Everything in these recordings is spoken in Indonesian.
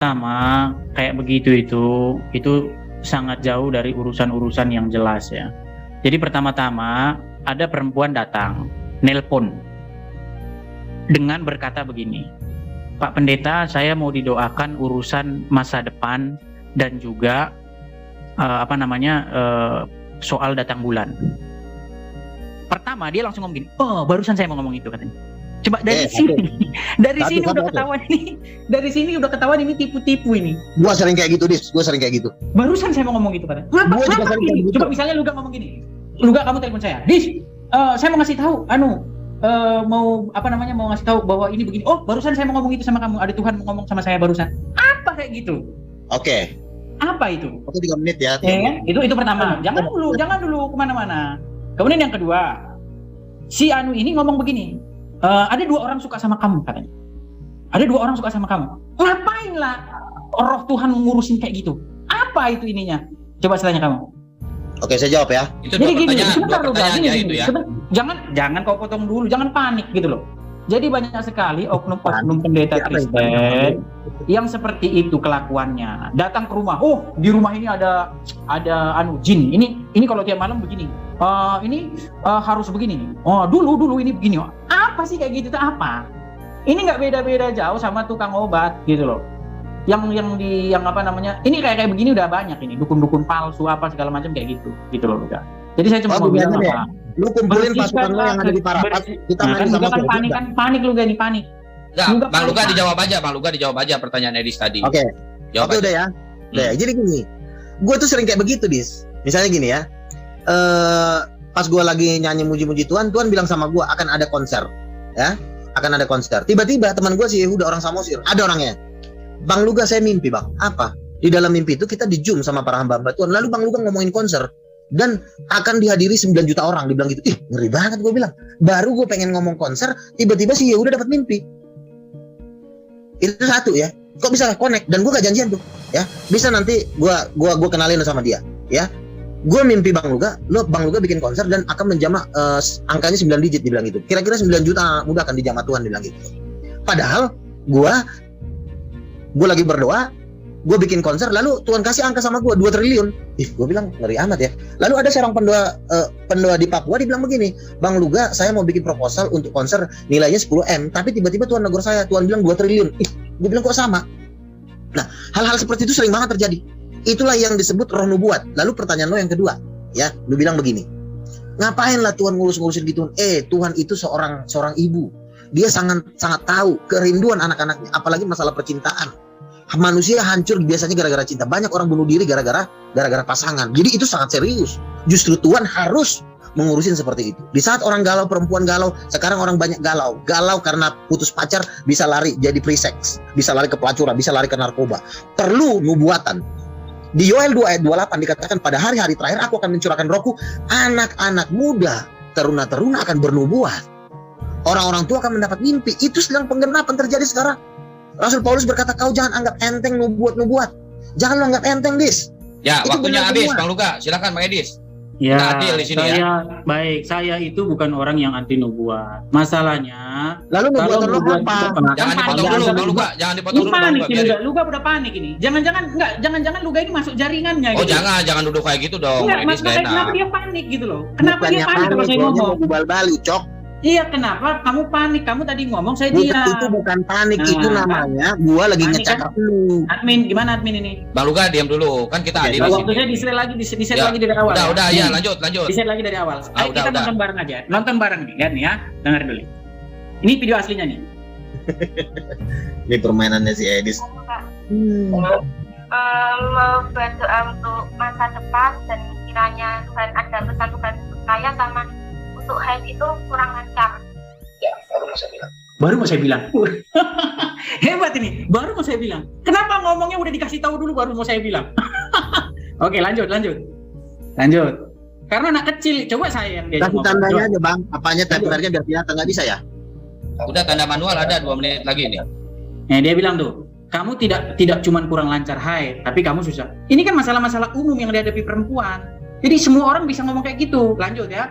Pertama, kayak begitu itu sangat jauh dari urusan-urusan yang jelas ya. Jadi pertama-tama ada perempuan datang, nelpon dengan berkata begini, Pak Pendeta, saya mau didoakan urusan masa depan dan juga soal datang bulan. Pertama dia langsung ngomong gini, oh barusan saya mau ngomong itu katanya. Coba dari sini, udah ketahuan ini, dari sini udah ketahuan ini tipu-tipu ini. Gua sering kayak gitu, Dis. Gua sering kayak gitu. Barusan saya mau ngomong itu katanya. Kenapa gini? Coba misalnya lu gak ngomong gini, lu gak kamu telepon saya, Dis, saya mau ngasih tahu, mau ngasih tahu bahwa ini begini. Oh, barusan saya mau ngomong itu sama kamu. Ada Tuhan ngomong sama saya barusan. Apa kayak gitu? Oke. Apa itu? Oke, 3 menit ya. Kan? Itu pertama. Jangan dulu kemana-mana. Kemudian yang kedua, si Anu ini ngomong begini. Ada 2 orang suka sama kamu katanya. Ada 2 orang suka sama kamu. Ngapain lah roh Tuhan ngurusin kayak gitu? Apa itu ininya? Coba tanya kamu. Oke, saya jawab ya. Itu jadi gini, sebentar loh, itu ya. Jangan kau potong dulu, jangan panik gitu loh. Jadi banyak sekali oknum pendeta Kristen yang seperti itu kelakuannya. Datang ke rumah, oh di rumah ini ada jin. Ini kalau tiap malam begini. Harus begini. Oh dulu ini begini. Apa sih kayak gitu? Itu apa? Ini nggak beda-beda jauh sama tukang obat gitu loh. Ini kayak begini udah banyak ini, dukun-dukun palsu apa segala macam kayak gitu loh udah. Jadi saya cuma mau bilang apa? Lu kumpulin pasukan lo yang ada di Parapat, kita main sama panik lu gini panik. Enggak, Bang Luka dijawab aja pertanyaan Edis tadi. Oke, udah ya. Jadi gini, gue tuh sering kayak begitu, Dis. Misalnya gini ya, pas gue lagi nyanyi muji-muji Tuhan bilang sama gue akan ada konser, ya, akan ada konser. Tiba-tiba teman gue si Yehuda orang Samosir, ada orangnya. Bang Luka, saya mimpi bang. Apa? Di dalam mimpi itu kita di Zoom sama para hamba-hamba Tuhan. Lalu Bang Luka ngomongin konser dan akan dihadiri 9 juta orang. Dibilang gitu. Ih, ngeri banget gue bilang. Baru gue pengen ngomong konser, tiba-tiba si Yehuda dapat mimpi. Itu satu ya. Kok bisa connect? Dan gue gak janjian tuh, ya. Bisa nanti gue kenalin sama dia, ya. Gue mimpi Bang Luka bikin konser dan akan menjamah angkanya 9 digit, dibilang gitu. Kira-kira 9 juta muda akan dijamah Tuhan, dibilang gitu. Padahal gue lagi berdoa, gue bikin konser, lalu Tuhan kasih angka sama gue 2 triliun. Gue bilang ngeri amat ya. Lalu ada seorang pendoa di Papua, dibilang begini, Bang Luka, saya mau bikin proposal untuk konser nilainya 10M, tapi tiba-tiba Tuhan negur saya, Tuhan bilang 2 triliun. Gue bilang kok sama. Nah, hal-hal seperti itu sering banget terjadi. Itulah yang disebut roh nubuat. Lalu pertanyaan lo yang kedua, ya, lu bilang begini, ngapain lah Tuhan ngurus-ngurusin gitu? Tuhan itu seorang ibu. Dia sangat tahu kerinduan anak-anaknya, apalagi masalah percintaan. Manusia hancur biasanya gara-gara cinta. Banyak orang bunuh diri gara-gara pasangan. Jadi itu sangat serius. Justru Tuhan harus mengurusin seperti itu. Di saat orang galau, perempuan galau, sekarang orang banyak galau. Galau karena putus pacar, bisa lari jadi pre-sex, bisa lari ke pelacuran, bisa lari ke narkoba. Perlu nubuatan. Di Yoel 2 ayat 28 dikatakan, pada hari-hari terakhir aku akan mencurahkan rohku, anak-anak muda, teruna-teruna akan bernubuat. Orang-orang tua akan mendapat mimpi. Itu sedang penggenapan terjadi sekarang. Rasul Paulus berkata, kau jangan anggap enteng nubuat. Jangan lu anggap enteng, Dis. Ya, itu waktunya habis, Bang Luka. Silakan Bang Edis. Ya, adil di sini saya itu bukan orang yang anti nubuat. Masalahnya, lalu nubuat apa? Jangan dipotong dulu, Bang Luka. Jangan dipotong dulu, Bang Luka. Luka udah panik ini. Jangan Luka ini masuk jaringannya. Oh, gitu. jangan duduk kayak gitu dong. Kenapa dia panik gitu loh? Kenapa dia panik kalau saya ngomong? Bal-bali, Cok. Iya, kenapa kamu panik? Kamu tadi ngomong, saya diam. Itu bukan panik, itu namanya gua lagi ngecakap lu. Admin, gimana admin ini? Bang Luka diam dulu, kan kita adil di sini. Waktu saya di-share lagi dari awal. Udah, ya lanjut. Di-share lagi dari awal. Ayo kita nonton bareng aja. Nonton bareng nih, lihat nih ya. Dengar dulu. Ini video aslinya nih. Ini permainannya si Edis. Mau berdoa untuk masa depan dan kiranya Tuhan ada pesan Tuhan untuk saya sama untuk head itu kurang lancar. Ya, baru mau saya bilang. Hebat ini, baru mau saya bilang. Kenapa ngomongnya udah dikasih tahu dulu baru mau saya bilang? Oke, lanjut. Karena anak kecil, coba saya yang dia. Kasih tandanya aja Bang, apanya temporernya biar kelihatan, nggak bisa ya? Udah tanda manual ada 2 menit lagi nih. Dia bilang tuh, kamu tidak cuma kurang lancar haid, tapi kamu susah. Ini kan masalah-masalah umum yang dihadapi perempuan. Jadi semua orang bisa ngomong kayak gitu. Lanjut ya.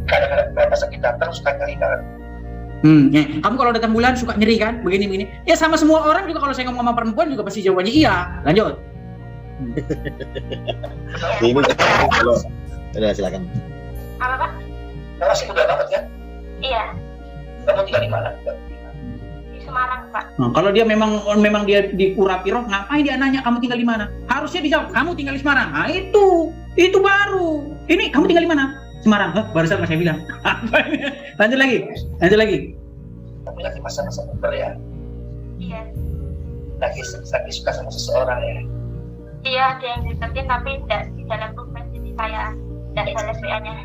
Kadang-kadang merasa kita terus kali Kamu kalau datang bulan suka nyeri kan? Begini. Ya sama semua orang juga kalau saya ngomong sama perempuan juga pasti jawabannya iya. Lanjut. Ini kalau udah silakan. Apa Pak? Masih muda banget ya? Iya, Kamu tinggal di mana? di Semarang Pak. Nah, kalau dia memang dia di Urapiro, ngapain dia nanya kamu tinggal di mana? Harusnya dijawab kamu tinggal di Semarang. Nah itu baru. Ini kamu tinggal di mana? Semarang. Barusan saya bilang. Lanjut lagi. Kamu lagi masa-masa muda ya? Iya. Lagi suka sama seseorang ya? Iya, ada yang deketin tapi tidak di dalam grup, jadi saya tidak balas WA-nya.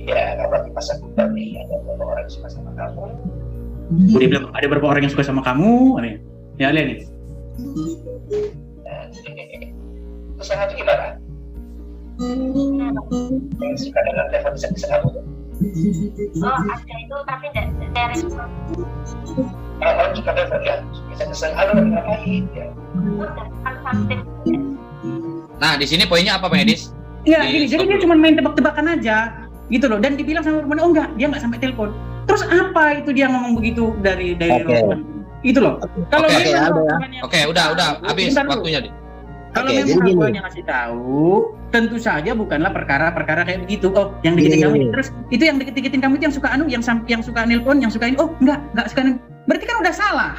Iya, kamu lagi masa muda nih, ada beberapa orang yang suka sama kamu. Dia bilang ada beberapa orang yang suka sama kamu. Ya lihat nih. Terus yang itu gimana? Yang suka dengan level bisa kamu? Oh, ada itu tapi tidak respon. Kalau suka level ya, bisa halo lagi ngapain ya? Udah, kalau sampai Nah, di sini poinnya apa, Pak Edis? Iya, gini. Jadi dia cuma main tebak-tebakan aja, gitu loh. Dan dibilang sama perempuan, oh enggak, dia nggak sampai telepon. Terus apa itu dia ngomong begitu dari telepon? Itu loh. Kalau Oke, dia Oke, udah habis waktunya. Kalau Oke, memang jadi gini. perempuannya ngasih tahu, tentu saja bukanlah perkara-perkara kayak begitu. Oh, yang deketin kamu, terus itu yang deketin kamu itu yang suka yang suka nelpon, yang suka ini. Oh, enggak suka. Berarti kan udah salah,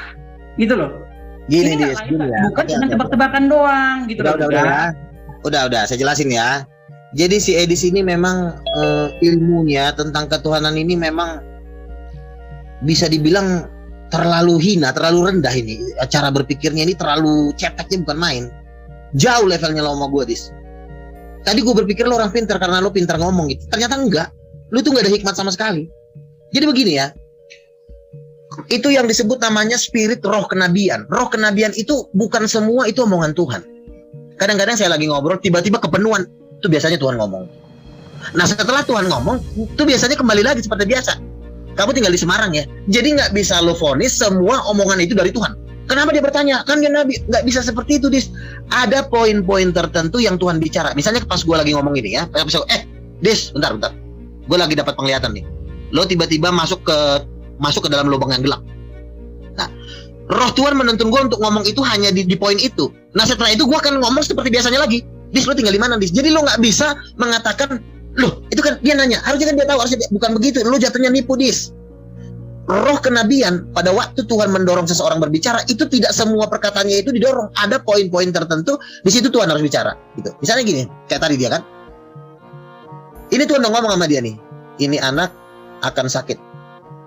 gitu loh. Gini Ini Dis, nggak gini lain, ya. bukan Oke, cuma oke. tebak-tebakan doang, gitu loh. Udah, saya jelasin ya. Jadi si Edis ini memang ilmunya tentang ketuhanan ini memang bisa dibilang terlalu hina, terlalu rendah ini. Cara berpikirnya ini terlalu ceteknya bukan main. Jauh levelnya lo sama gue, Dis. Tadi gue berpikir lo orang pintar karena lo pintar ngomong gitu. Ternyata enggak. Lo tuh nggak ada hikmat sama sekali. Jadi begini ya. Itu yang disebut namanya spirit roh kenabian. Roh kenabian itu bukan semua itu omongan Tuhan. Kadang-kadang saya lagi ngobrol, tiba-tiba kepenuhan. Itu biasanya Tuhan ngomong. Nah setelah Tuhan ngomong, itu biasanya kembali lagi seperti biasa. Kamu tinggal di Semarang ya. Jadi nggak bisa lo vonis semua omongan itu dari Tuhan. Kenapa dia bertanya? Kan dia nabi. Nggak bisa seperti itu, Dis. Ada poin-poin tertentu yang Tuhan bicara. Misalnya pas gue lagi ngomong ini ya. Dis, bentar. Gue lagi dapat penglihatan nih. Lo tiba-tiba masuk ke dalam lubang yang gelap. Nah, roh Tuhan menuntun gue untuk ngomong itu hanya di poin itu. Nah setelah itu gue akan ngomong seperti biasanya lagi. Dis, lo tinggal di mana, Dis? Jadi lo nggak bisa mengatakan, loh itu kan dia nanya. Harusnya kan dia tahu, harusnya bukan begitu. Lo jatuhnya nipu, Dis. Roh kenabian pada waktu Tuhan mendorong seseorang berbicara itu tidak semua perkataannya itu didorong. Ada poin-poin tertentu di situ Tuhan harus bicara. Gitu. Misalnya gini, kayak tadi dia kan. Ini Tuhan udah ngomong sama dia nih. Ini anak akan sakit.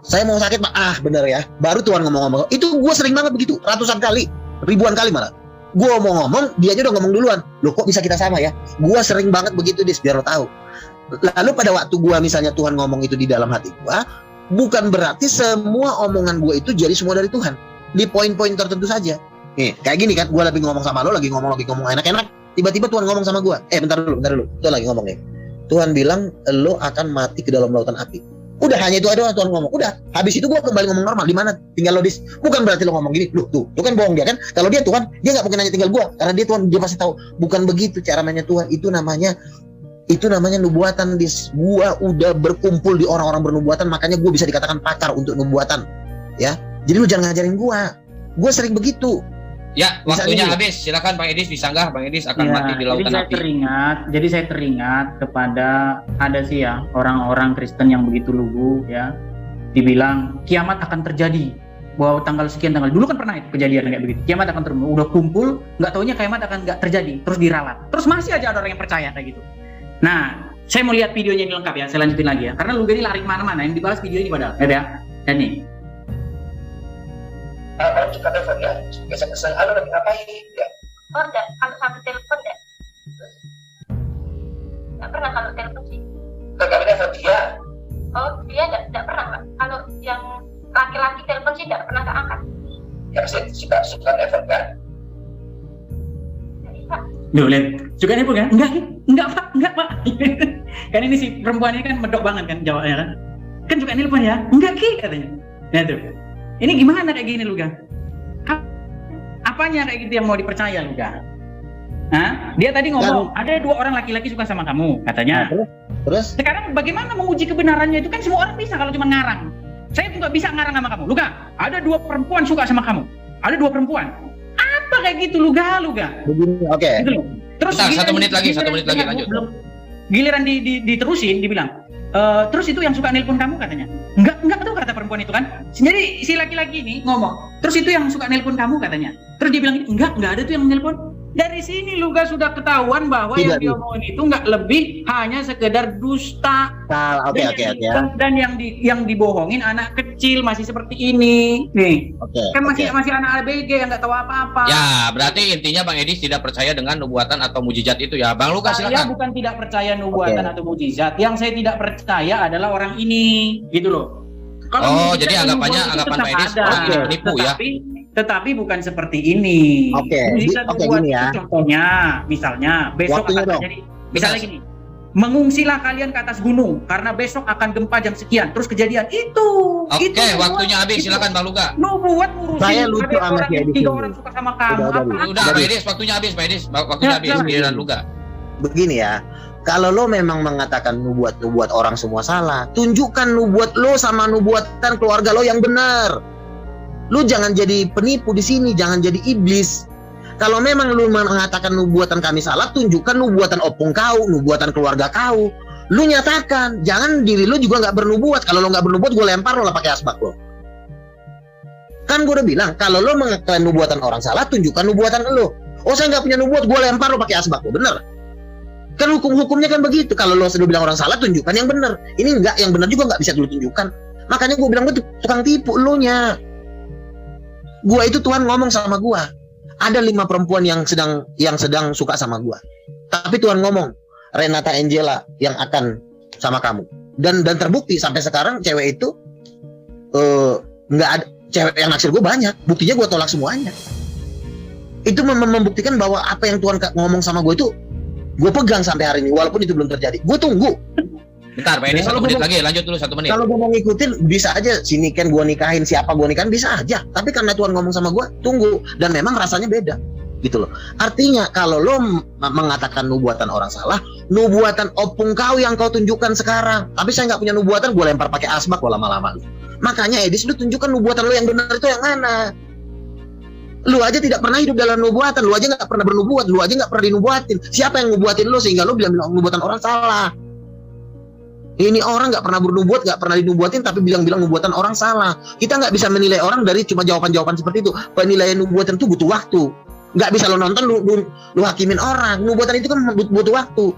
Saya mau sakit Pak. Bener ya. Baru Tuhan ngomong-ngomong. Itu gue sering banget begitu. Ratusan kali. Ribuan kali malah. Gue mau ngomong, dia aja udah ngomong duluan. Loh kok bisa kita sama ya? Gue sering banget begitu, Dis. Biar lo tahu. Lalu pada waktu gue misalnya Tuhan ngomong itu di dalam hati gue, bukan berarti semua omongan gue itu jadi semua dari Tuhan. Di poin-poin tertentu saja. Nih, kayak gini kan. Gue lagi ngomong sama lo, lagi ngomong enak-enak. Tiba-tiba Tuhan ngomong sama gue. Bentar dulu. Tuhan lagi ngomong nih. Tuhan bilang, lo akan mati ke dalam lautan api. Udah hanya itu aja Tuhan ngomong. Udah, habis itu gua kembali ngomong normal. Di mana tinggal lo, Dis? Bukan berarti lo ngomong gini. Loh, tuh kan bohong dia kan. Kalau dia Tuhan, dia nggak mungkin nanya tinggal gua. Karena dia Tuhan, dia pasti tahu. Bukan begitu cara mainnya Tuhan. Itu namanya nubuatan, Dis. Gua udah berkumpul di orang-orang bernubuatan, makanya gua bisa dikatakan pakar untuk nubuatan. Ya. Jadi lu jangan ngajarin gua. Gua sering begitu. Ya, waktunya habis. Silakan Bang Edis disanggah. Bang Edis akan mati di lautan api. Jadi saya teringat kepada ada sih ya orang-orang Kristen yang begitu lugu ya. Dibilang kiamat akan terjadi. Bahwa tanggal sekian tanggal. Dulu kan pernah itu kejadian kayak begitu. Kiamat akan terjadi. Udah kumpul, nggak taunya kiamat akan nggak terjadi. Terus diralat. Terus masih aja ada orang yang percaya kayak gitu. Nah, saya mau lihat videonya ini lengkap ya. Saya lanjutin lagi ya. Karena lugu ini lari kemana-mana. Yang dibahas video ini padahal. Ya. Dan nih. Kalau suka telepon ya, kesel halo lagi ngapain ya? Oh enggak, kalau sampai telepon enggak. Enggak pernah kalau telepon sih. Kagak telepon dia. Oh dia enggak pernah Pak. Kalau yang laki-laki telepon sih enggak pernah tak angkat. Ya pasti suka telepon kan? Jadi Pak. Duh, lihat. Suka nipu kan? Enggak Pak. Kan ini si perempuan ini kan medok banget kan jawabnya kan. Kan suka nelpon ya? Enggak Ki katanya. Nah tuh. Ini gimana kayak gini Luga? Apanya kayak gitu yang mau dipercaya Luga? Dia tadi ngomong ada 2 orang laki-laki suka sama kamu katanya. Terus? Sekarang bagaimana menguji kebenarannya itu kan semua orang bisa kalau cuma ngarang. Saya juga bisa ngarang sama kamu. Luga, ada 2 perempuan suka sama kamu. Ada 2 perempuan. Apa kayak gitu Luga? Begini, oke. Gitu loh. Terus Bentar, 1 menit lagi lanjut. Giliran diterusin dibilang, terus itu yang suka nelpon kamu katanya. Enggak tuh kata perempuan itu kan. Jadi si laki-laki ini ngomong, terus itu yang suka nelpon kamu katanya. Terus dia bilang, enggak ada tuh yang nelpon. Dari sini Luga sudah ketahuan bahwa yang diomongin itu nggak lebih hanya sekedar dusta. Oke. Dan yang dibohongin anak kecil masih seperti ini. Nih. Kan masih anak ABG yang nggak tahu apa-apa. Ya, berarti intinya Bang Edis tidak percaya dengan nubuatan atau mujizat itu ya. Bang Luga silakan. Saya bukan tidak percaya nubuatan atau mujizat. Yang saya tidak percaya adalah orang ini, gitu loh. Jadi anggapan Pak Edis ini penipu ya. Tetapi bukan seperti ini. Gini ya. Contohnya, misalnya besok akan terjadi. Misalnya gini, mengungsilah kalian ke atas gunung karena besok akan gempa jam sekian. Terus kejadian itu. Waktunya habis. Silakan Bang Luga. Buat ngurusin. Saya lucu sama si Edis. 3 orang suka sama kamu. Udah, Pak Edis, waktunya habis, Pak Edis. Waktunya habis. Giliran Luga. Begini ya. Kalau lo memang mengatakan nubuat orang semua salah, tunjukkan nubuat lo sama nubuatan keluarga lo yang benar. Lu jangan jadi penipu di sini, jangan jadi iblis. Kalau memang lu mengatakan nubuatan kami salah, tunjukkan nubuatan opung kau, nubuatan keluarga kau. Lu nyatakan, jangan diri lu juga nggak bernubuat. Kalau lu nggak bernubuat, gue lempar lo lah pakai asbak lo. Kan gue udah bilang, kalau lu mengatakan nubuatan orang salah, tunjukkan nubuatan lu. Saya nggak punya nubuat, gue lempar lo pakai asbak lo, bener? Kan hukumnya kan begitu. Kalau lo sudah bilang orang salah, tunjukkan yang benar. Ini enggak, yang benar juga nggak bisa lu tunjukkan. Makanya gue bilang, gue tukang tipu lu nya. Gua itu Tuhan ngomong sama gua, ada 5 perempuan yang sedang suka sama gua. Tapi Tuhan ngomong, Renata Angela yang akan sama kamu. Dan terbukti sampai sekarang cewek itu nggak ada, cewek yang naksir gua banyak. Buktinya gua tolak semuanya. Itu membuktikan bahwa apa yang Tuhan ngomong sama gua itu gua pegang sampai hari ini, walaupun itu belum terjadi. Gua tunggu. Bentar, Pak Edis, 1 menit lagi, lanjut dulu 1 menit. Kalau gue mau ngikutin, bisa aja sini kan gue nikahin, siapa gue nikahin, bisa aja. Tapi karena Tuhan ngomong sama gue, tunggu. Dan memang rasanya beda, gitu loh. Artinya, kalau lo mengatakan nubuatan orang salah, nubuatan opung kau yang kau tunjukkan sekarang. Tapi saya nggak punya nubuatan, gue lempar pakai asbak lama-lama. Makanya Edis, lu tunjukkan nubuatan lo yang benar itu yang mana. Lu aja tidak pernah hidup dalam nubuatan, lu aja nggak pernah bernubuat, lu aja nggak pernah dinubuatin. Siapa yang nubuatin lo sehingga lo bilang nubuatan orang salah? Ini orang nggak pernah bernubuat, nggak pernah dinubuatin, tapi bilang-bilang nubuatan orang salah. Kita nggak bisa menilai orang dari cuma jawaban-jawaban seperti itu. Penilaian nubuatan itu butuh waktu. Nggak bisa lo nonton, lu hakimin orang. Nubuatan itu kan butuh waktu.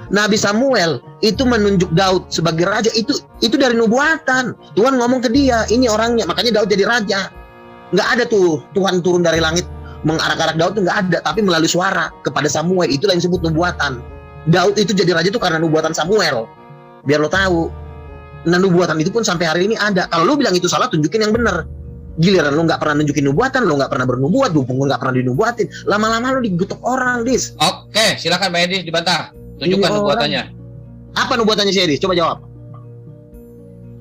Nabi Samuel itu menunjuk Daud sebagai raja, itu dari nubuatan. Tuhan ngomong ke dia, ini orangnya, makanya Daud jadi raja. Nggak ada tuh Tuhan turun dari langit mengarak-arak Daud, tuh nggak ada. Tapi melalui suara kepada Samuel, itulah yang disebut nubuatan. Daud itu jadi raja itu karena nubuatan Samuel. Biar lo tahu. Nah, nubuatan itu pun sampai hari ini ada. Kalau lo bilang itu salah, tunjukin yang benar. Giliran lo nggak pernah nunjukin nubuatan, lo nggak pernah bernubuat, lo nggak pernah dinubuatin. Lama-lama lo digetok orang, Dis. Oke, silakan Pak Edis dibantah. Tunjukkan nubuatannya. Apa nubuatannya si Edis? Coba jawab.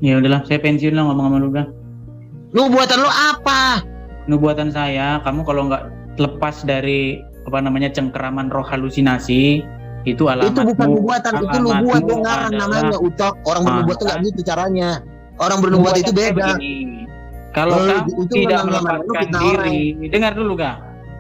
Ya udahlah, saya pensiun lah ngomong sama lu kan. Nubuatan lo apa? Nubuatan saya, kamu kalau nggak lepas dari cengkeraman roh halusinasi, itu alamat. Itu bukan nubuatan, itu nubuat lo ngarang namanya, Ucok. Orang bernubuat itu nggak gitu caranya. Orang bernubuat itu beda. Kalau kamu tidak melepaskan diri, dengar dulu Kak.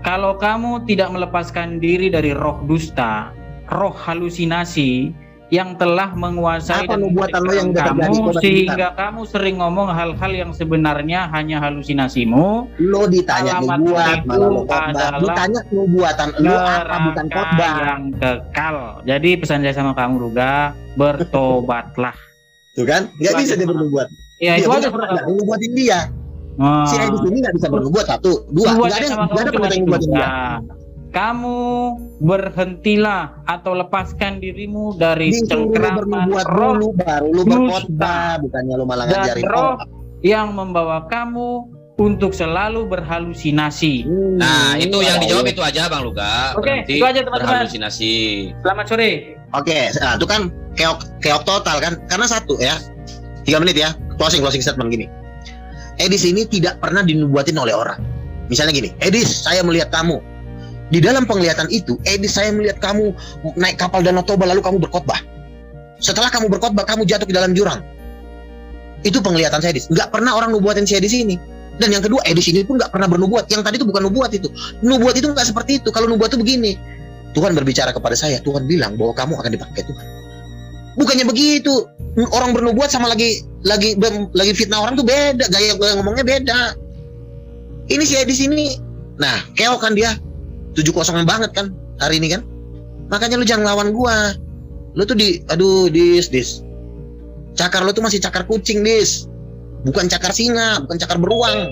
Kalau kamu tidak melepaskan diri dari roh dusta, roh halusinasi yang telah menguasai dan kamu, sehingga kamu sering ngomong hal-hal yang sebenarnya hanya halusinasimu. Lo ditanya nubuat, malah lo khotbah. Ditanya nubuatan lo apa, bukan khotbah yang kekal. Jadi pesan saya sama kamu Ruga, bertobatlah. Tuh kan, nggak bisa dia bernubuat. Ya itu aja nubuatin dia. Si Edis ini nggak bisa bernubuat, 1, 2. Nggak ada pernah yang nubuatin dia. Kamu berhentilah atau lepaskan dirimu dari cengkeraman roh dulu, baru lu berkhotbah, bukannya lu malah ngajarin roh yang membawa kamu untuk selalu berhalusinasi. Nah, itu yang dijawab itu aja Bang Luga. Oke, itu aja teman-teman. Berhalusinasi. Selamat sore. Oke, nah itu kan keok total kan? Karena 1 ya. 3 menit ya. Closing statement gini. Edis ini tidak pernah dinubuatin oleh orang. Misalnya gini, Edis, saya melihat kamu Di dalam penglihatan itu, Edis, saya melihat kamu naik kapal Danau Toba lalu kamu berkhotbah. Setelah kamu berkhotbah, kamu jatuh ke dalam jurang. Itu penglihatan saya, Edis. Nggak pernah orang nubuatin saya di sini. Dan yang kedua, Edis ini pun nggak pernah bernubuat. Yang tadi itu bukan nubuat itu. Nubuat itu nggak seperti itu. Kalau nubuat itu begini, Tuhan berbicara kepada saya. Tuhan bilang bahwa kamu akan dipakai Tuhan. Bukannya begitu. Orang bernubuat sama lagi fitnah orang tuh beda. Gaya ngomongnya beda. Ini si Edis ini, nah keok kan dia 7-0 banget kan hari ini kan. Makanya lu jangan lawan gua. Lu tuh dis. Cakar lu tuh masih cakar kucing, Dis. Bukan cakar singa, bukan cakar beruang.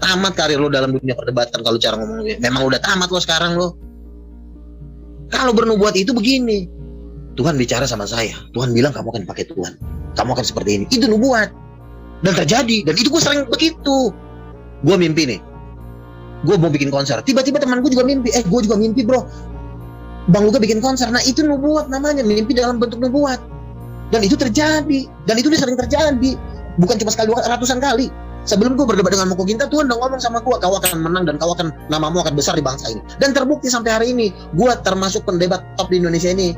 Tamat karir lu dalam dunia perdebatan kalau cara ngomong. Memang udah tamat lo sekarang lo. Kalau bernubuat itu begini. Tuhan bicara sama saya. Tuhan bilang kamu akan pakai Tuhan. Kamu akan seperti ini. Itu nubuat. Dan terjadi. Dan itu gue sering begitu. Gue mimpi nih. Gue mau bikin konser. Tiba-tiba teman gue juga mimpi. Gue juga mimpi bro. Bang Luga bikin konser. Nah itu nubuat namanya. Mimpi dalam bentuk nubuat. Dan itu terjadi. Dan itu sering terjadi. Bukan cuma sekali, ratusan kali. Sebelum gue berdebat dengan Moko Ginta, Tuhan udah ngomong sama gue, kau akan menang dan kau akan, namamu akan besar di bangsa ini. Dan terbukti sampai hari ini. Gue termasuk pendebat top di Indonesia ini.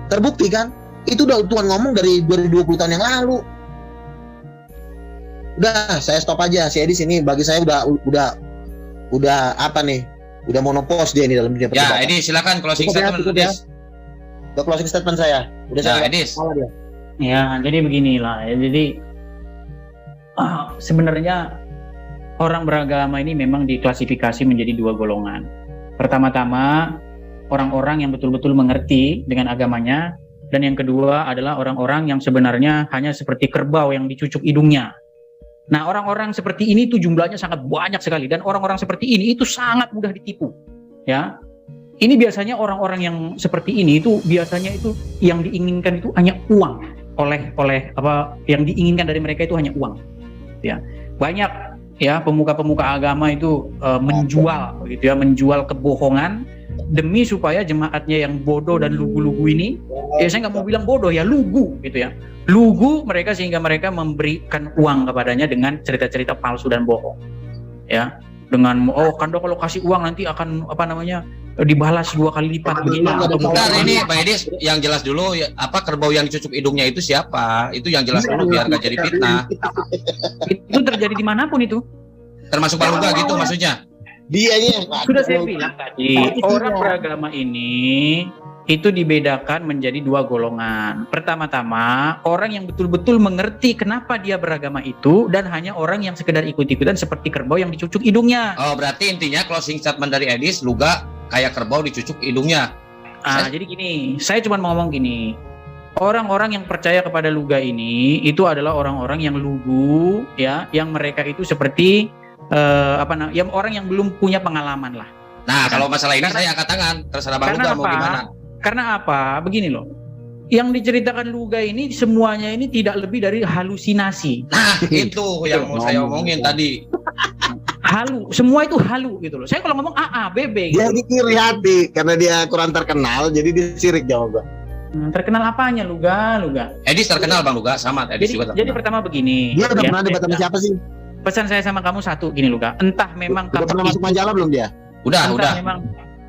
Terbukti kan? Itu udah Tuhan ngomong dari 2020 tahun yang lalu. Udah, saya stop aja. Si Edis ini bagi saya udah apa nih? Udah monopos dia ini dalam dunia Ya, perdebatan. Edis silakan closing statement, Edis. Udah closing statement saya. Udah saya Edis. dia. Ya, jadi beginilah. Ya, jadi sebenarnya orang beragama ini memang diklasifikasi menjadi 2 golongan. Pertama-tama orang-orang yang betul-betul mengerti dengan agamanya, dan yang kedua adalah orang-orang yang sebenarnya hanya seperti kerbau yang dicucuk hidungnya. Nah, orang-orang seperti ini tuh jumlahnya sangat banyak sekali, dan orang-orang seperti ini itu sangat mudah ditipu. Ya, ini biasanya orang-orang yang seperti ini itu biasanya itu yang diinginkan itu hanya uang, oleh apa yang diinginkan dari mereka itu hanya uang. Ya, banyak ya pemuka-pemuka agama itu menjual, gitu ya, menjual kebohongan demi supaya jemaatnya yang bodoh dan lugu-lugu ini, ya saya nggak mau bilang bodoh ya, lugu gitu ya, lugu mereka sehingga mereka memberikan uang kepadanya dengan cerita-cerita palsu dan bohong, ya, dengan kalau kasih uang nanti akan dibalas 2 kali lipat begini. Bentar ini Bang Edis, yang jelas dulu apa kerbau yang dicucuk hidungnya itu siapa? Itu yang jelas dulu biar nggak jadi fitnah. Itu terjadi dimanapun itu. Termasuk Bang Luga gitu maksudnya. Dianya Sudah saya bilang tadi, orang beragama ini itu dibedakan menjadi 2 golongan. Pertama-tama, orang yang betul-betul mengerti kenapa dia beragama itu, dan hanya orang yang sekedar ikut-ikutan seperti kerbau yang dicucuk hidungnya. Oh, berarti intinya closing statement dari Edis, Luga kayak kerbau dicucuk hidungnya. Jadi gini, saya cuma mau ngomong gini. Orang-orang yang percaya kepada Luga ini itu adalah orang-orang yang lugu, ya, yang mereka itu seperti yang orang yang belum punya pengalaman lah. Nah, kalau masalah ini saya angkat tangan, terserah Bang Luga mau gimana. Karena apa? Begini loh. Yang diceritakan Luga ini semuanya ini tidak lebih dari halusinasi. Nah, itu yang mau saya omongin tadi. Halu, semua itu halu gitu loh. Saya kalau ngomong A, B, B gitu. Dia dikiri hati karena dia kurang terkenal, jadi disirik jawab. Terkenal apanya Luga? Edis terkenal Bang Luga, sama Edis juga terkenal. Jadi pertama begini. Dia udah pernah debat sama siapa sih? Pesan saya sama kamu satu gini Luga. Entah memang udah pernah masuk majalah belum dia? Udah.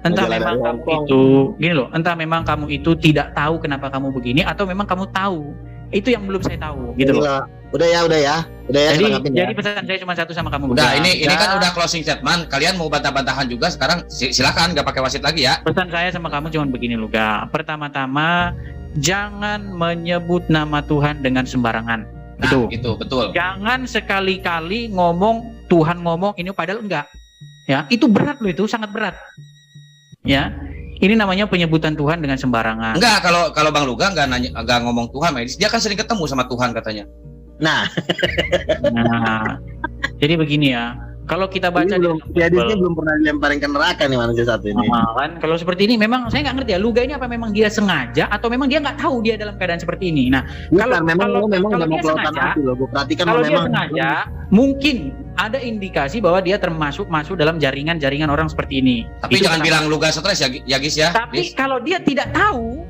Entah memang kamu itu gini loh. Entah memang kamu itu tidak tahu kenapa kamu begini, atau memang kamu tahu. Itu yang belum saya tahu gitu loh. Udah ya. Jadi pesan saya cuma satu sama kamu. Udah, ini kan udah closing statement. Kalian mau bantah-bantahan juga sekarang, silakan, nggak pakai wasit lagi ya. Pesan saya sama kamu cuma begini Luga. Pertama-tama, jangan menyebut nama Tuhan dengan sembarangan. Nah, itu betul. Jangan sekali-kali ngomong Tuhan ngomong ini padahal enggak. Ya, itu berat loh, itu sangat berat. Ya. Ini namanya penyebutan Tuhan dengan sembarangan. Enggak, kalau Bang Luga enggak ngomong Tuhan, Edis. Dia kan sering ketemu sama Tuhan katanya. Nah, jadi begini ya. Kalau kita baca ini belum pernah dilemparin ke neraka nih manusia satu ini. Kan kalau seperti ini memang saya nggak ngerti ya, Luga ini apa memang dia sengaja atau memang dia nggak tahu dia dalam keadaan seperti ini. Nah, kalau dia sengaja, kalau dia sengaja, mungkin ada indikasi bahwa dia termasuk masuk dalam jaringan-jaringan orang seperti ini. Tapi itu jangan bilang Luga stres ya Gis ya. Tapi kalau dia tidak tahu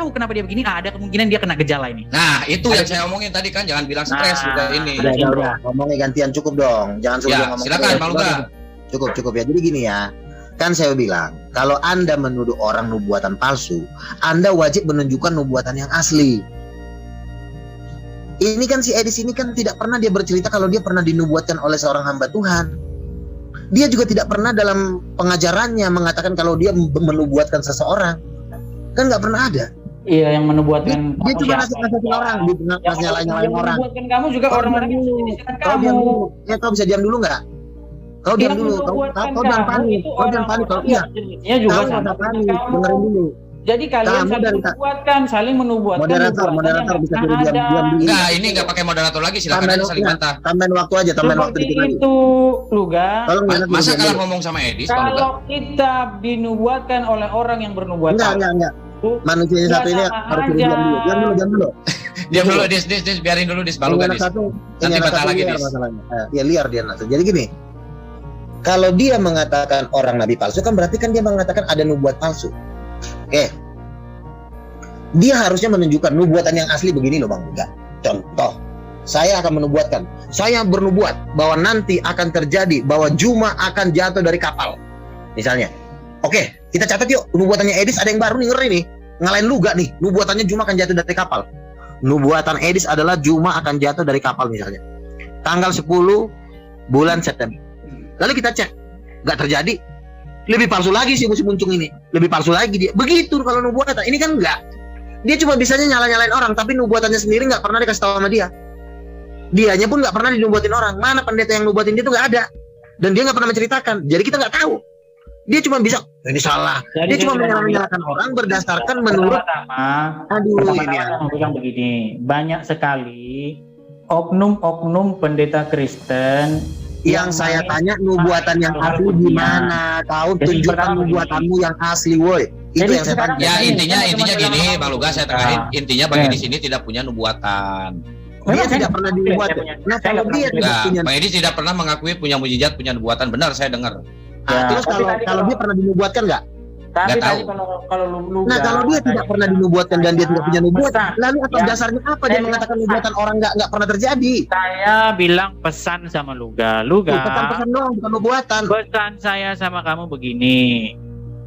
kenapa dia begini, ada kemungkinan dia kena gejala ini. Nah, itu yang saya omongin tadi kan, jangan bilang stres Luga ini. Udah, ngomongnya gantian cukup dong. Jangan suruh ngomong. Silakan Bang Luga. cukup ya. Jadi gini ya, kan saya bilang, kalau Anda menuduh orang nubuatan palsu, Anda wajib menunjukkan nubuatan yang asli. Ini kan si Edis ini kan tidak pernah dia bercerita kalau dia pernah dinubuatkan oleh seorang hamba Tuhan. Dia juga tidak pernah dalam pengajarannya mengatakan kalau dia menubuatkan seseorang. Kan nggak pernah ada. Iya, yang menubuatkan Dia cuma nasihatin orang, dia nyalain orang. Menubuatkan kamu juga orang-orang yang kamu. Ya, kau bisa diam dulu nggak? Kau diam dulu. Kau jangan panik. Kau jangan panik. Kau iya. Juga kau jangan panik. Dengerin dulu. Jadi kalian saling menubuatkan. Moderator bisa diam dulu. Enggak, ini enggak pakai moderator lagi, silakan aja saling bantah. Tambahin waktu aja, tambahin waktu dikit lagi. Itu, Luga. Masa kalah ngomong sama Edis, kalau kita dinubuatkan oleh orang yang bernubuat. Enggak. Manusianya satu ini harus diam dulu. Diam dulu, Dis, biarin dulu Dis, balu Dis. Nanti bantah lagi Dis. Ya liar dia nanti. Jadi gini, kalau dia mengatakan orang nabi palsu kan berarti kan dia mengatakan ada nubuat palsu. Oke. Dia harusnya menunjukkan nubuatan yang asli begini loh Bang Luga. Contoh, saya akan menubuatkan. Saya bernubuat bahwa nanti akan terjadi bahwa Juma akan jatuh dari kapal. Misalnya. Oke, kita catat yuk. Nubuatannya Edis ada yang baru nih, ngeri nih. Ngalahin Luga nih. Nubuatannya Juma akan jatuh dari kapal. Nubuatan Edis adalah Juma akan jatuh dari kapal misalnya. Tanggal 10 bulan September. Lalu kita cek. Nggak terjadi. Lebih palsu lagi sih musim muncung ini. Lebih palsu lagi dia. Begitu kalau nubuatan. Ini kan enggak. Dia cuma bisanya nyalain orang. Tapi nubuatannya sendiri nggak pernah dikasih tahu sama dia. Dianya pun nggak pernah dinubuatin orang. Mana pendeta yang nubuatin dia tuh nggak ada. Dan dia nggak pernah menceritakan. Jadi kita nggak tahu. Dia cuma bisa, ini salah. Dia cuma menyalahkan orang berdasarkan menurut. Ini yang begini. Banyak sekali oknum-oknum pendeta Kristen yang saya tanya nubuatan yang asli gimana? Kau tunjukkan nubuatanmu yang asli, woi. Itu yang saya tanya. Ya intinya gini, Bang Luga saya tengahin. Intinya bagi di sini tidak punya nubuatan. Dia tidak pernah dinubuatkan. Nah kalau dia tidak punya, Bang Edi tidak pernah mengakui punya mujizat, punya nubuatan. Benar, saya dengar. Terus kalau dia pernah dinubuatkan nggak? Tapi tahu. Kalau dia tidak pernah dinubuatkan dan dia tidak punya nubuatan, lalu atas dasarnya apa dia mengatakan nubuatan orang nggak pernah terjadi? Saya bilang pesan sama Luga. Pesan doang, bukan nubuatan. Pesan saya sama kamu begini.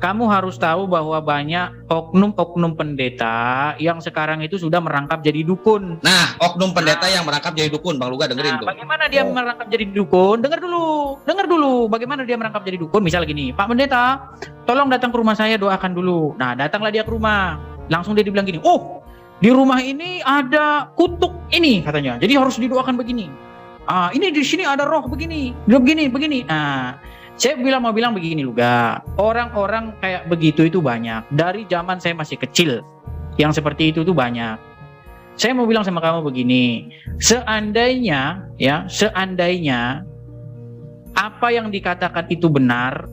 Kamu harus tahu bahwa banyak oknum-oknum pendeta yang sekarang itu sudah merangkap jadi dukun. Nah, oknum pendeta yang merangkap jadi dukun, Bang Luga dengerin tuh. Bagaimana dia merangkap jadi dukun? Dengar dulu. Bagaimana dia merangkap jadi dukun? Misal gini, Pak Pendeta, tolong datang ke rumah saya, doakan dulu. Nah, datanglah dia ke rumah. Langsung dia dibilang gini, oh, di rumah ini ada kutuk ini katanya. Jadi harus didoakan begini. Ini di sini ada roh begini. Nah, saya mau bilang begini Luga, orang-orang kayak begitu itu banyak. Dari zaman saya masih kecil, yang seperti itu tuh banyak. Saya mau bilang sama kamu begini, seandainya apa yang dikatakan itu benar,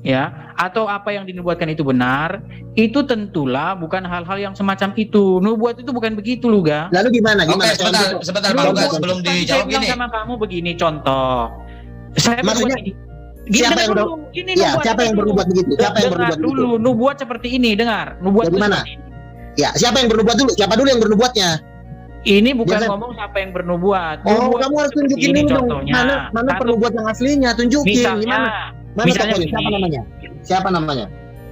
ya, atau apa yang dinubuatkan itu benar, itu tentulah bukan hal-hal yang semacam itu. Nubuat itu bukan begitu Luga. Lalu gimana? Oke, sebentar Bang Luga sebelum dijawab gini. Saya bilang sama kamu begini, contoh. Saya maksudnya siapa yang bernubuat begitu? Siapa yang bernubuat dulu? Nubuat seperti ini, dengar. Nubuat gimana? Ya, siapa yang bernubuat dulu? Siapa dulu yang bernubuatnya? Ini bukan ngomong siapa yang bernubuat. Kamu harus tunjukin dulu dong. Mana pernubuat yang aslinya? Tunjukin. Mana tokohnya? Siapa namanya?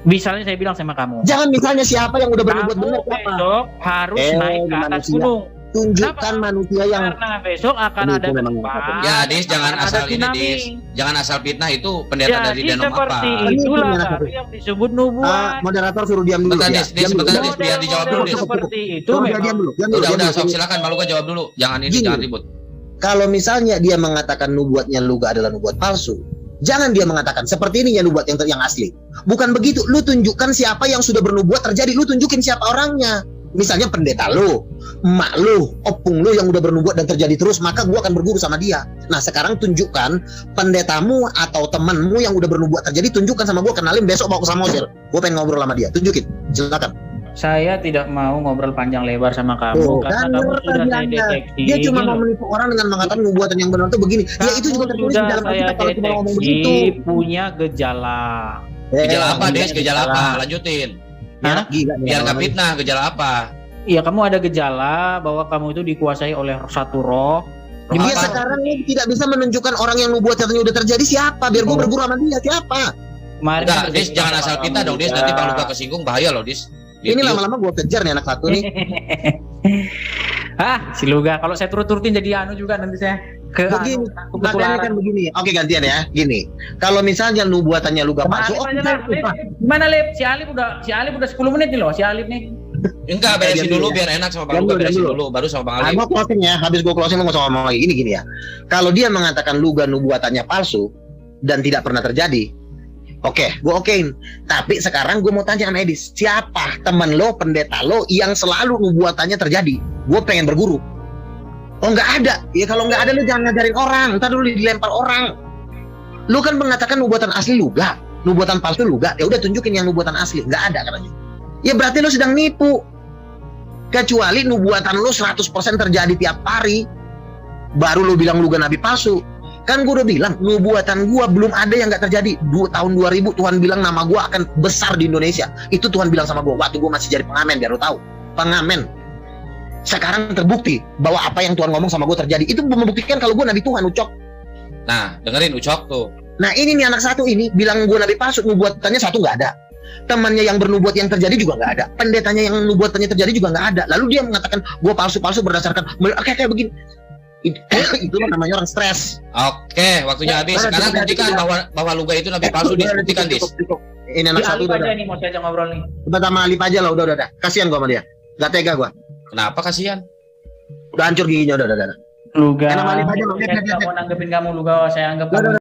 Misalnya saya bilang sama kamu. Jangan misalnya siapa yang udah bernubuat benar siapa? Besok harus naik ke atas gunung. Tunjukkan manusia yang karena besok akan ada gempa. Ya, Dis, jangan asal ini, Dis. Jangan asal fitnah, itu pendeta dari Denom apa? Itulah yang disebut nubuat. Moderator suruh diam dulu. Bentar, Dis, biar dijawab dulu, Dis. Seperti itu memang. Udah, sok silakan Bang Luga jawab dulu. Jangan ribut. Kalau misalnya dia mengatakan nubuatnya Luga adalah nubuat palsu, jangan dia mengatakan seperti ini ya nubuat yang asli. Bukan begitu. Lu tunjukkan siapa yang sudah bernubuat terjadi. Lu tunjukin siapa orangnya. Misalnya pendeta lu, emak lu, opung lu yang udah bernubuat dan terjadi terus, maka gua akan berguru sama dia. Nah sekarang tunjukkan pendetamu atau temanmu yang udah bernubuat terjadi, tunjukkan sama gua, kenalin besok bawa ke Samosir. Gua pengen ngobrol sama dia, tunjukin, silakan. Saya tidak mau ngobrol panjang lebar sama kamu karena kamu sudah saya deteksi. Dia cuma mau menipu orang dengan mengatakan nubuatan yang benar itu begini. Ya itu juga tertulis di dalam Alkitab kalau kita ngomong begitu. Punya gejala. Gejala apa, Des? Gejala apa? Lanjutin. Biar nggak fitnah, gejala apa? Iya, kamu ada gejala bahwa kamu itu dikuasai oleh satu roh Dia sekarang ini tidak bisa menunjukkan orang yang nubuatannya udah terjadi siapa, biar gue berguru sama dia siapa. Enggak, Dis, jangan asal kita dong, Dis. Nanti Bang Luka kesinggung, bahaya loh, Dis. Ini lama-lama gue kejar nih anak satu nih. Si Luga, kalau saya turut-turutin jadi anu juga nanti saya begini, makanya kan begini. Oke, gantian ya. Gini, kalau misalnya nubuatannya Luga palsu, gimana Lip? Si Alif udah 10 menit nih loh, si Alif nih. Enggak, beresin dulu biar enak sama Bang Luga, beresin dulu, baru sama Bang Ali. Gue closing ya, habis gue closing gue ngomong lagi. Gini ya, kalau dia mengatakan Luga nubuatannya palsu dan tidak pernah terjadi, oke, gue okein. Tapi sekarang gue mau tanya sama Edis, siapa teman lo, pendeta lo yang selalu nubuatannya terjadi? Gue pengen berguru. Oh nggak ada, ya kalau nggak ada lu jangan ngajarin orang, ntar dulu dilempar orang. Lu kan mengatakan nubuatan asli Luga, nubuatan palsu Luga, ya udah tunjukin yang nubuatan asli, nggak ada katanya. Ya berarti lu sedang nipu. Kecuali nubuatan lu 100% terjadi tiap hari, baru lu bilang Luga nabi palsu. Kan gue udah bilang, nubuatan gue belum ada yang nggak terjadi. Tahun 2000 Tuhan bilang nama gue akan besar di Indonesia. Itu Tuhan bilang sama gue waktu gue masih jadi pengamen, biar lu tahu. Pengamen. Sekarang terbukti bahwa apa yang Tuhan ngomong sama gue terjadi. Itu membuktikan kalau gue nabi Tuhan, Ucok. Nah, dengerin Ucok tuh. Nah ini nih anak satu ini bilang gue nabi palsu, nubuatannya satu nggak ada. Temannya yang bernubuat yang terjadi juga nggak ada. Pendetanya yang nubuatannya terjadi juga nggak ada. Lalu dia mengatakan gue palsu-palsu berdasarkan kayak begini. Itu namanya orang stres. Oke, waktunya habis. Sekarang buktikan bahwa Luga itu nabi palsu, dibuktikan, Dis. Ini anak satu udah. Aja nih mau saya ngobrol nih. Coba sama Alif aja lah, udah. Kasihan gue sama dia. Gak tega gue. Kenapa kasihan? Udah hancur giginya, udah. Luga. Saya mau nanggepin kamu Luga, saya anggap kamu